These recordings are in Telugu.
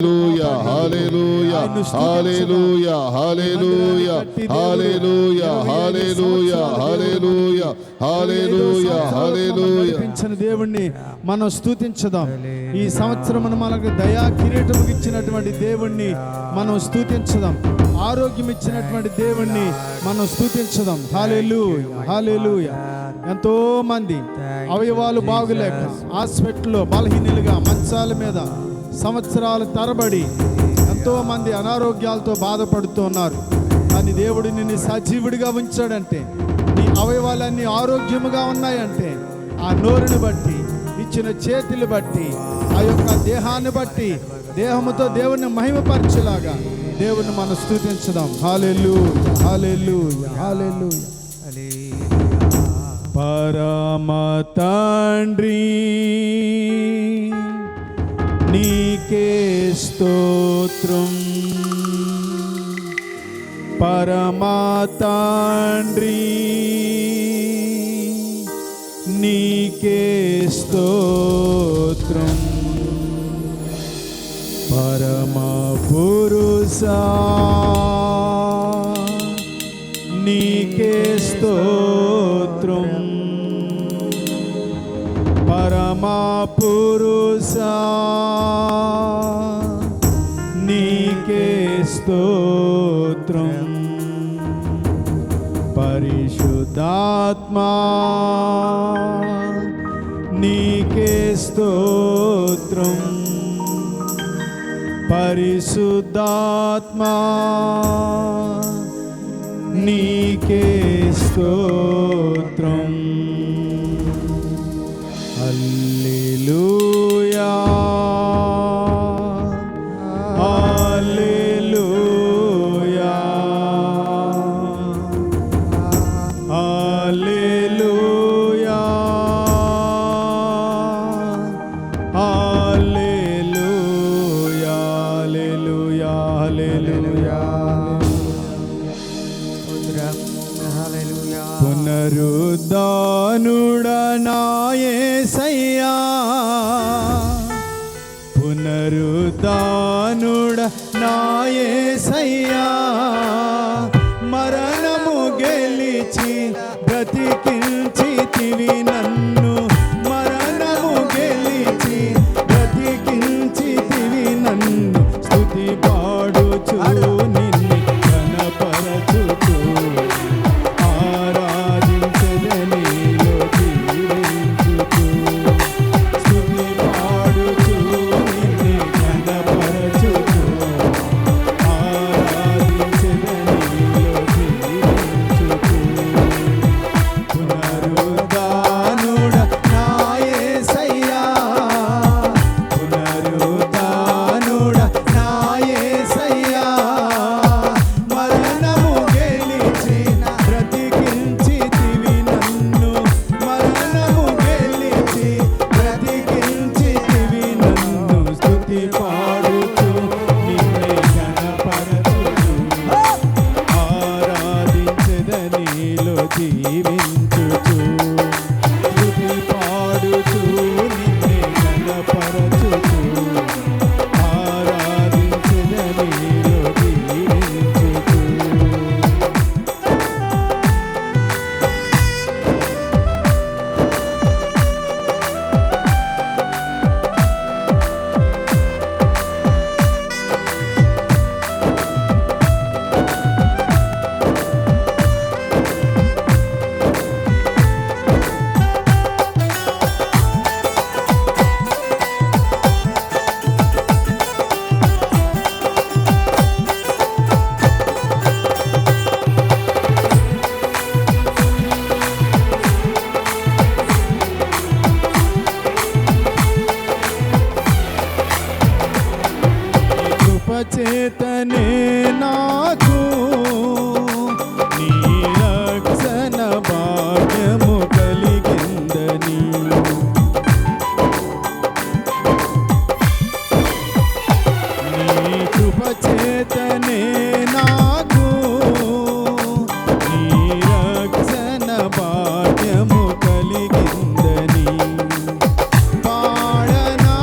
హల్లెలూయా హల్లెలూయా హల్లెలూయా హల్లెలూయా హల్లెలూయా హల్లెలూయా హల్లెలూయా హల్లెలూయా నడిపించిన దేవుణ్ణి మనం స్తుతించుదాం. ఈ సంవత్సరం మనకు దయా కిరీటం ఇచ్చినటువంటి దేవుణ్ణి మనం స్తుతించుదాం. ఆరోగ్యం ఇచ్చినటువంటి దేవుణ్ణి మనం స్తుతించుదాం. హల్లెలూయా హల్లెలూయా. ఎంతో మంది అవయవాలు బాగులేక హాస్పిటల్లో బలహీనులుగా మంచాల మీద సంవత్సరాల తరబడి ఎంతో మంది అనారోగ్యాలతో బాధపడుతూ ఉన్నారు. కానీ దేవుడు నిన్ను సజీవుడిగా ఉంచాడంటే, నీ అవయవాలన్నీ ఆరోగ్యముగా ఉన్నాయంటే, ఆ నోరుని బట్టి, ఇచ్చిన చేతులు బట్టి, ఆ యొక్క దేహాన్ని బట్టి, దేహముతో దేవుని మహిమపరచేలాగా దేవుని మనం స్తుతించుదాం. హల్లెలూయా హల్లెలూయా హల్లెలూయా. పరమ తండ్రి నీకే స్తోత్రం, పరమా తండ్రి నీకే స్తోత్రం, పరమ పురుషా నీకే స్తోత్రం, పరమా పురుషా నీకే స్తోత్రం, పరిశుద్ధాత్మా నీకే స్తోత్రం, పరిశుద్ధాత్మా నీకే స్తోత్రం. హల్లెలూయా హల్లెలూయా హల్లెలూయా హల్లెలూయా హల్లెలూయా హల్లెలూయా. పునరుద్ధానుడా నా యేసయ్యా, పునరుద్ధానుడా నా యేసయ్యా, మరణము గెలిచి బ్రతికించితివి నన్ను, మరణము గెలిచి బ్రతికించితివి నన్ను, స్తుతి పాడుచు నిన్ను ఘనపరచుచు ఆరాధించెదనిలో జీవించుచు, స్తుతి పాడుచు నిన్ను ఘనపరచుచు ఆరాధించెదనిలో జీవించుచు. పునరుద్ధానుడా నా యేసయ్యా, పునరుద్ధానుడా నా యేసయ్యా, మరణము గెలిచిన బ్రతికించితివి నన్ను, మరణము గెలిచి బ్రతికించితివి నన్ను, స్తుతి పాడుచు నిన్నే ఘనపరచుచు ఆరాధించెదనిలో జీవించుచు, స్తుతి పాడుచు నిన్నే ఘనపరచుచు ఆరాధించెదనిలో జీవించుచు. కృపచేతనే నాకు నీ రక్షణ భాగ్యము కలిగిందని, నీ కృపచేతనే నాకు నీ రక్షణ భాగ్యము కలిగిందని, పాడనా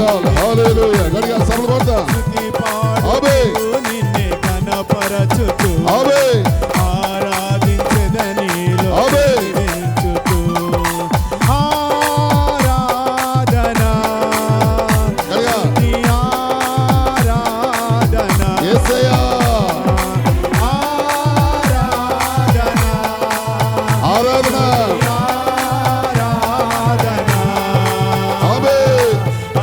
స్తోత్రాలు హల్లెలూయా గట్టిగా సభలు కొడతా స్తుతి పాడుతూ ఆమేన్ నిన్నే ఘనపరచుతూ ఆమేన్ ఆరాధించెదనిలో ఆమేన్ జీవించుతూ ఆరాధన గట్టిగా స్తుతి ఆరాధన యేసయ్యా ఆరాధన ఆరాధన ఆరాధన ఆమేన్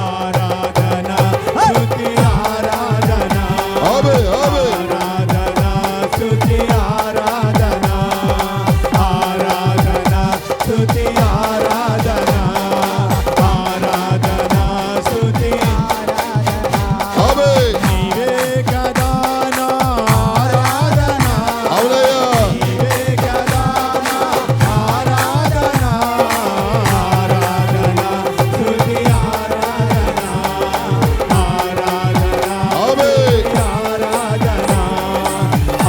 ఆరాధన స్తుతి ఆరాధన ఆమేన్ ఆమేన్ ఆరాధన స్తుతి ఆరాధన ఆరాధన స్తుతి ఆరాధన ఆరాధన స్తుతి ఆమేన్ నీవే కదా నా ఆరాధన అవునయ్యా నీవే కదా నా ఆరాధన ఆరాధన స్తుతి ఆరాధన ఆరాధన ఆమేన్ ఆరాధన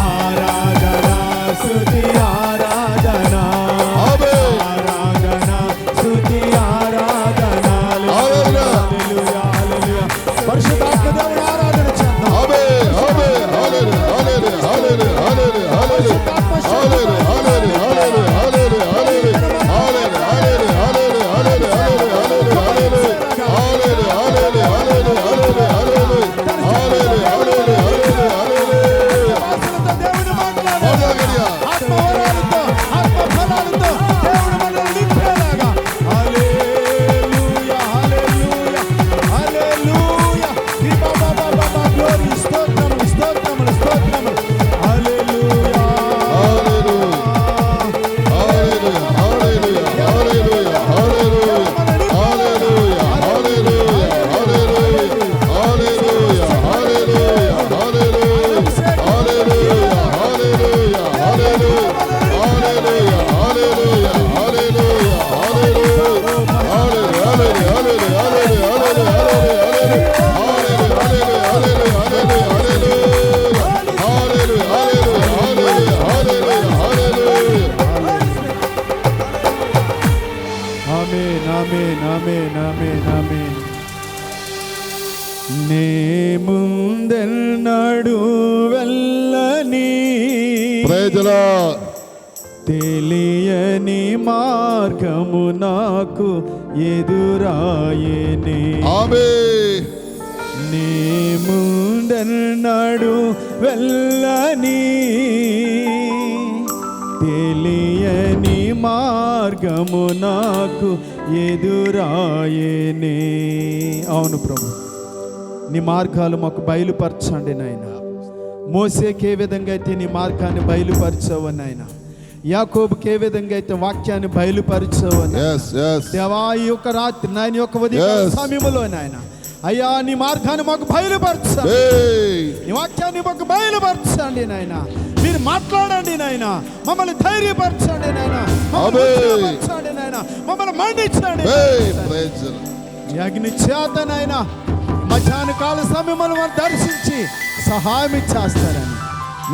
ఆరాధన స్తుతి ఆరాధన ఆమేన్ ఆరాధన స్తుతి ఆరాధన ఆరాధన హల్లెలూయా హల్లెలూయా పరిశుద్ధాత్మ దేవుని ఆరాధన చేద్దాం ఆమేన్ ఆమేన్ హల్లెలూయా హల్లెలూయా హల్లెలూయా హల్లెలూయా హల్లెలూయా హల్లెలూయా హల్లెలూయా హల్లెలూయా హల్లెలూయా హల్లెలూయా వాసనతో దేవుని మాట్లాడాలి ఆత్మ వరాలతో ఆత్మ ఫలాలతో దేవుని మనల్ని నింపేలాగా హల్లెలూయా హల్లెలూయా హల్లెలూయా ఈ బాబా బాబా గ్లోరీ స్తోత్రములు స్తోత్రములు స్తోత్రములు హల్లెలూయా ఆమేన్ ఆమేన్ ఆమేన్ ఆమేన్ ఆమేన్ నే ముందెన్నడు వెళ్ళని తెలియని మార్గము నాకు ఎదురాయనే నీ ముందెన్నడు వెళ్ళని తెలియని మార్గము నాకు ఎదురాయనే. అవును ప్రభు, నీ మార్గాలు మాకు బయలుపరచండి నాయన. మోసేకి ఏ విధంగా అయితే నీ మార్గాన్ని బయలుపరచావు నాయన, యాకోబుకి ఏ విధంగా అయితే వాక్యాన్ని బయలుపరచావు దేవా, ఈ యొక్క రాత్రి నాయన యొక్క ఉదయ సమయంలో నాయన అయ్యా నీ మార్గాన్ని మాకు బయలుపరచండి, నీ వాక్యాన్ని మాకు బయలుపరచండి నాయన. మీరు మాట్లాడండి నాయన, మమ్మల్ని ధైర్యపరచండి నాయన, మమ్మల్ని నాయన, మమ్మల్ని మండించండి. అగ్ని చేత నాయన మధ్యాహ్న కాల సమయంలో మనం దర్శించి సహాయం ఇచ్చేస్తారని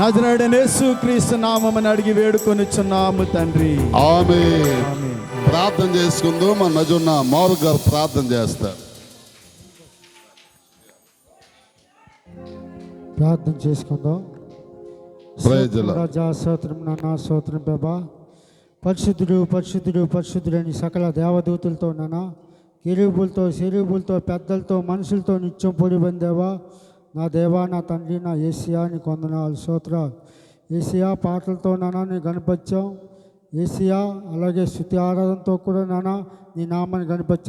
నజరేయుడైన యేసుక్రీస్తు నామమున అడిగి వేడుకొనుచున్నాము తండ్రి. ఆమేన్. ప్రార్థన చేసుకుందాం. మన మధ్య ఉన్న మౌర్ గారు ప్రార్థన చేస్తారు. ప్రార్థన చేసుకుందాం. రాజా స్తోత్రం నాన్న, స్తోత్రం బాబా. పరిశుద్ధుడు పరిశుద్ధుడు పరిశుద్ధుడని సకల దేవదూతులతో నాన్న, కెరూబులతో శెరూబులతో పెద్దలతో మనుషులతో నిత్యం పొడిబందేవా నా దేవా, నా తండ్రి, నా యేసయ్యా నీ కొందనాలు స్తోత్రాలు. యేసయ్యా పాటలతో నాన్న నీ గణపత్యం, యేసయ్యా అలాగే స్తుతి ఆరాధనతో కూడా నాన్న నీ నామాన్ని గణపత్యం.